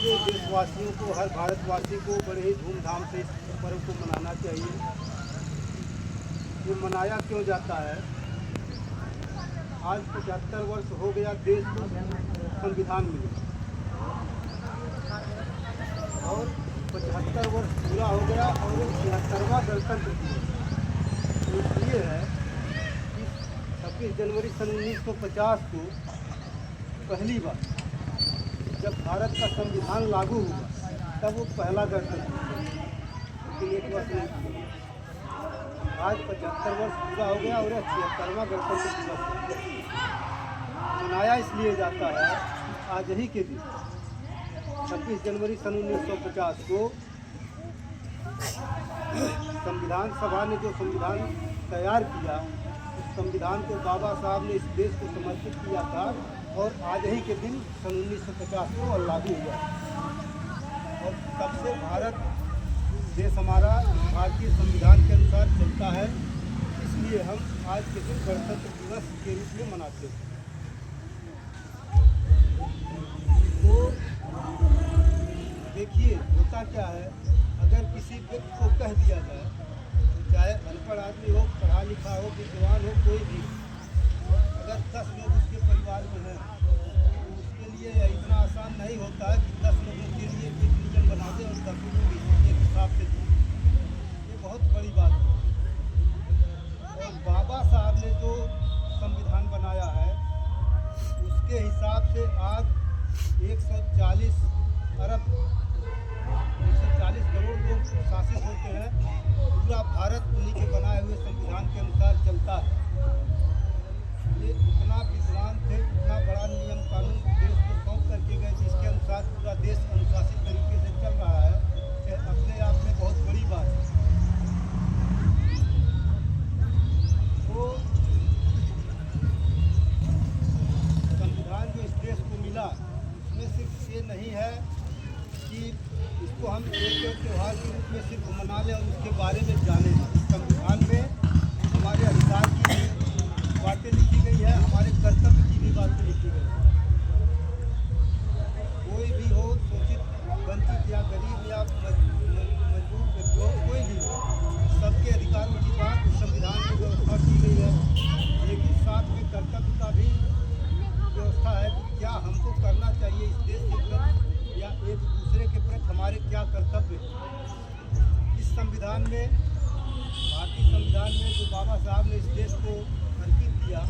पूरे देशवासियों को, हर भारतवासी को बड़े ही धूमधाम से इस पर्व को मनाना चाहिए। ये मनाया क्यों जाता है? आज 75 वर्ष हो गया देश को संविधान मिले और 75 वर्ष पूरा हो गया और 76वां गणतंत्र दिवस। तो इसलिए है कि 26 जनवरी सन 1950 को पहली बार जब भारत का संविधान लागू हुआ तब वो पहला गणतंत्र हुआ, लेकिन एक वर्ष नहीं। आज 75 वर्ष पूरा हो गया और 76वां गणतंत्र दिवस मनाया इसलिए जाता है कि आज ही के दिन 26 जनवरी सन 1950 को संविधान सभा ने जो संविधान तैयार किया, उस संविधान को बाबा साहब ने इस देश को समर्पित किया था और आज ही के दिन सन 1950 को लागू हुआ। और तब से भारत देश हमारा भारतीय संविधान के अनुसार चलता है, इसलिए हम आज के दिन गणतंत्र दिवस के रूप में मनाते हैं। तो देखिए होता क्या है, अगर किसी व्यक्ति को कह दिया जाए, चाहे अनपढ़ आदमी हो, पढ़ा लिखा हो, विद्वान हो, कोई भी, अगर 10 लोग उसके परिवार में हैं तो उसके लिए इतना आसान नहीं होता है कि 10 लोगों के लिए एक डिवीजन बना दे और 10 लोगों को एक हिसाब से दे। ये बहुत बड़ी बात है। और बाबा साहब ने जो संविधान बनाया है उसके हिसाब से आज 140 करोड़ लोग शासित होते हैं। पूरा भारत उन्हीं के बनाए हुए संविधान के अनुसार चलता है। ये इतना विद्वान थे, इतना बड़ा नियम कानून देश को सौंप करके गए जिसके अनुसार पूरा देश अनुशासित तरीके से चल रहा है, ये अपने आप में बहुत बड़ी बात है। तो संविधान जो इस देश को मिला उसमें सिर्फ ये नहीं है कि इसको हम एक त्यौहार के रूप में सिर्फ मना लें और उसके बारे में जानें। संविधान में हमारे अधिकार की बातें लिखी गई है, हमारे कर्तव्य की भी बातें लिखी गई है। कोई भी हो, शोषित, वंचित या गरीब या मजबूर व्यक्ति, कोई भी हो, सबके अधिकारों की बात उस संविधान में व्यवस्था की गई है। लेकिन साथ में कर्तव्य का भी व्यवस्था है कि क्या हमको करना चाहिए इस देश के प्रति या एक दूसरे के प्रति हमारे क्या कर्तव्य है। इस संविधान में, भारतीय संविधान में जो बाबा साहब ने इस देश को अंकित किया,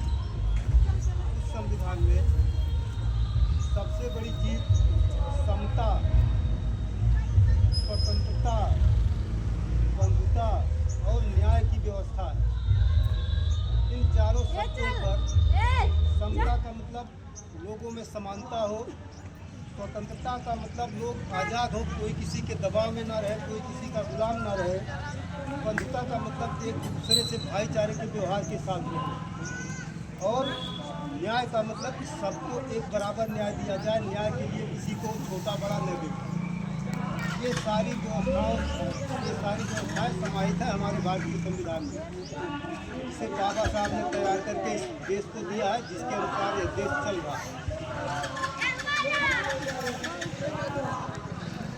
उस संविधान में सबसे बड़ी चीज समता, स्वतंत्रता, बंधुता और न्याय की व्यवस्था है। इन चारों शब्दों पर समता का मतलब लोगों में समानता हो, स्वतंत्रता का मतलब लोग आज़ाद हो, कोई किसी के दबाव में ना रहे, कोई किसी का गुलाम ना रहे। बंधुता का मतलब एक दूसरे से भाईचारे के व्यवहार के साथ रहे। और न्याय का मतलब कि सबको एक बराबर न्याय दिया जाए, न्याय के लिए किसी को छोटा बड़ा न देखे। ये सारी व्यवस्थाएं समाहित है हमारे भारतीय संविधान में। इसे बाबा साहब ने तैयार करके इस देश को दिया है, जिसके अनुसार ये देश चल रहा है।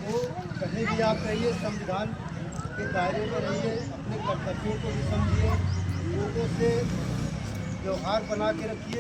तो कहीं भी आप रहिए, संविधान के दायरे में रहिए, अपने कर्तव्यों को भी समझिए, लोगों से व्यवहार बना के रखिए।